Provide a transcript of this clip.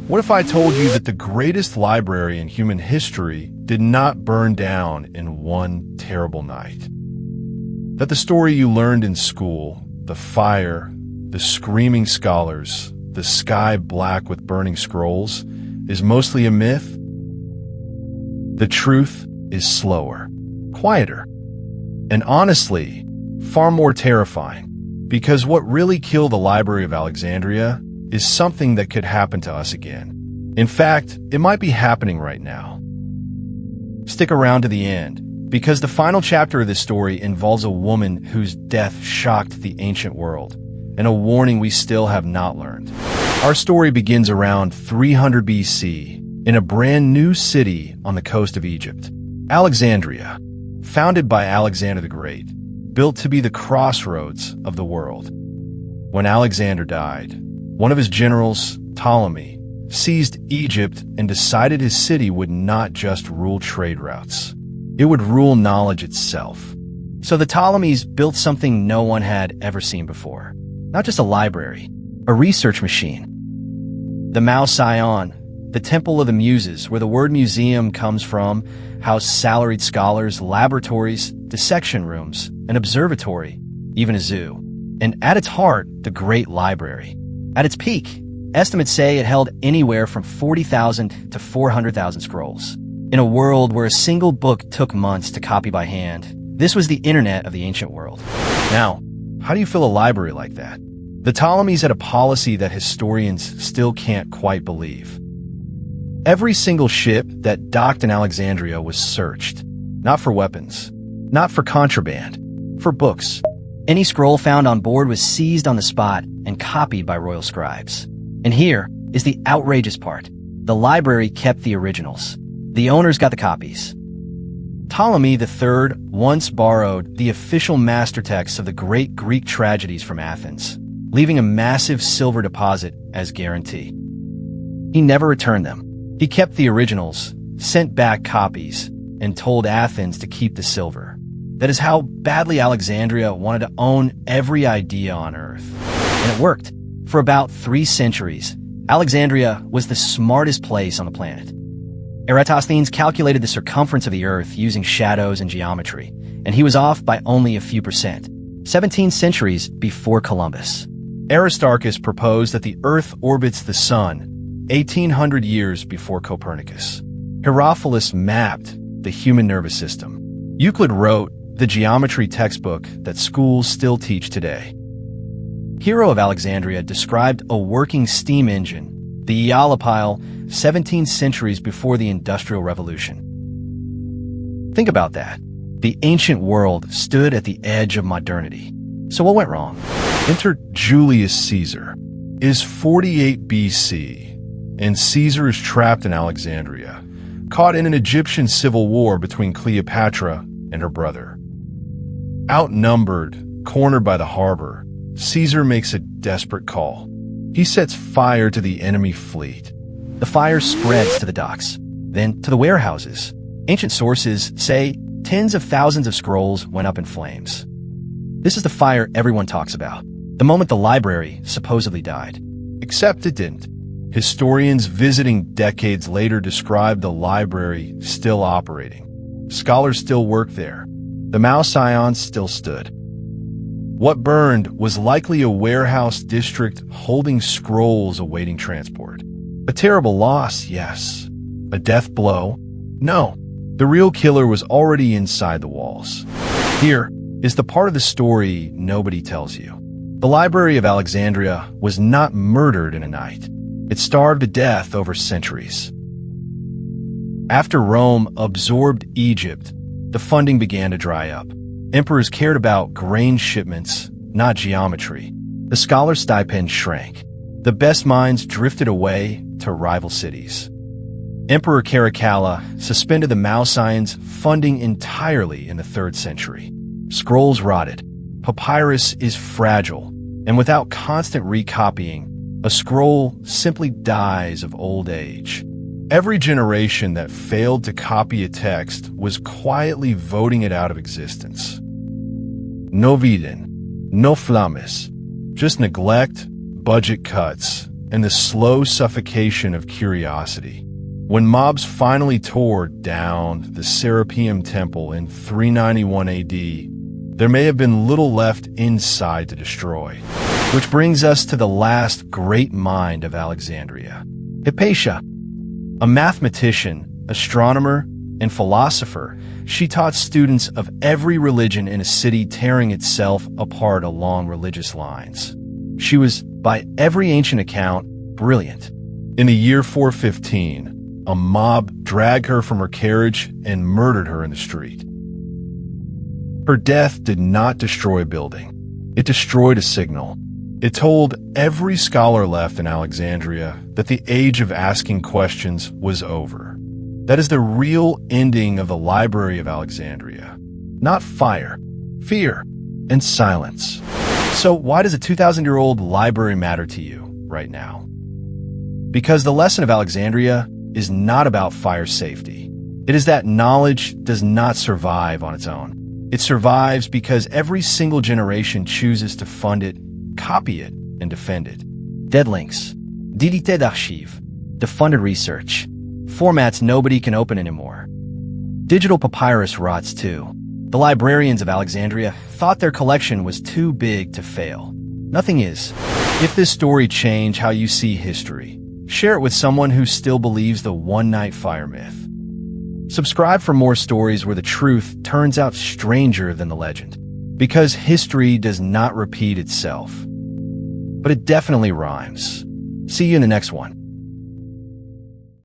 What if I told you that the greatest library in human history did not burn down in one terrible night? That the story you learned in school, the fire, the screaming scholars, the sky black with burning scrolls, is mostly a myth? The truth is slower, quieter, and honestly, far more terrifying. Because what really killed the Library of Alexandria is something that could happen to us again. In fact, it might be happening right now. Stick around to the end, because the final chapter of this story involves a woman whose death shocked the ancient world, and a warning we still have not learned. Our story begins around 300 BC in a brand new city on the coast of Egypt, Alexandria, founded by Alexander the Great, built to be the crossroads of the world. When Alexander died, one of his generals, Ptolemy, seized Egypt and decided his city would not just rule trade routes. It would rule knowledge itself. So the Ptolemies built something no one had ever seen before. Not just a library, a research machine. The Mausoleum, the Temple of the Muses, where the word museum comes from, housed salaried scholars, laboratories, dissection rooms, an observatory, even a zoo. And at its heart, the Great Library. At its peak, estimates say it held anywhere from 40,000 to 400,000 scrolls. In a world where a single book took months to copy by hand, this was the internet of the ancient world. Now, how do you fill a library like that? The Ptolemies had a policy that historians still can't quite believe. Every single ship that docked in Alexandria was searched, not for weapons, not for contraband, for books. Any scroll found on board was seized on the spot and copied by royal scribes. And here is the outrageous part. The library kept the originals. The owners got the copies. Ptolemy III once borrowed the official master texts of the great Greek tragedies from Athens, leaving a massive silver deposit as guarantee. He never returned them. He kept the originals, sent back copies, and told Athens to keep the silver. That is how badly Alexandria wanted to own every idea on Earth. And it worked. For about 3 centuries, Alexandria was the smartest place on the planet. Eratosthenes calculated the circumference of the Earth using shadows and geometry, and he was off by only a few percent, 17 centuries before Columbus. Aristarchus proposed that the Earth orbits the Sun 1,800 years before Copernicus. Herophilus mapped the human nervous system. Euclid wrote the geometry textbook that schools still teach today. Hero of Alexandria described a working steam engine, the Eolipile, 17 centuries before the Industrial Revolution. Think about that. The ancient world stood at the edge of modernity. So what went wrong? Enter Julius Caesar. It is 48 BC, and Caesar is trapped in Alexandria, caught in an Egyptian civil war between Cleopatra and her brother. Outnumbered, cornered by the harbor, Caesar makes a desperate call. He sets fire to the enemy fleet. The fire spreads to the docks, then to the warehouses. Ancient sources say tens of thousands of scrolls went up in flames. This is the fire everyone talks about, the moment the library supposedly died. Except it didn't. Historians visiting decades later describe the library still operating. Scholars still work there. The Mausoleum still stood. What burned was likely a warehouse district holding scrolls awaiting transport. A terrible loss, yes. A death blow? No. The real killer was already inside the walls. Here is the part of the story nobody tells you. The Library of Alexandria was not murdered in a night. It starved to death over centuries. After Rome absorbed Egypt, the funding began to dry up. Emperors cared about grain shipments, not geometry. The scholar's stipend shrank. The best minds drifted away to rival cities. Emperor Caracalla suspended the Mausoleum's funding entirely in the 3rd century. Scrolls rotted. Papyrus is fragile, and without constant recopying, a scroll simply dies of old age. Every generation that failed to copy a text was quietly voting it out of existence. No Viden, no Flammes, just neglect, budget cuts, and the slow suffocation of curiosity. When mobs finally tore down the Serapeum Temple in 391 AD, there may have been little left inside to destroy. Which brings us to the last great mind of Alexandria, Hypatia. A mathematician, astronomer, and philosopher, she taught students of every religion in a city tearing itself apart along religious lines. She was, by every ancient account, brilliant. In the year 415, a mob dragged her from her carriage and murdered her in the street. Her death did not destroy a building. It destroyed a signal. It told every scholar left in Alexandria that the age of asking questions was over. That is the real ending of the Library of Alexandria. Not fire, fear, and silence. So why does a 2,000-year-old library matter to you right now? Because the lesson of Alexandria is not about fire safety. It is that knowledge does not survive on its own. It survives because every single generation chooses to fund it, copy it, and defend it. Dead links, DDT d'archives, defunded research, formats nobody can open anymore. Digital papyrus rots too. The librarians of Alexandria thought their collection was too big to fail. Nothing is. If this story changed how you see history, share it with someone who still believes the one-night fire myth. Subscribe for more stories where the truth turns out stranger than the legend. Because history does not repeat itself. But it definitely rhymes. See you in the next one.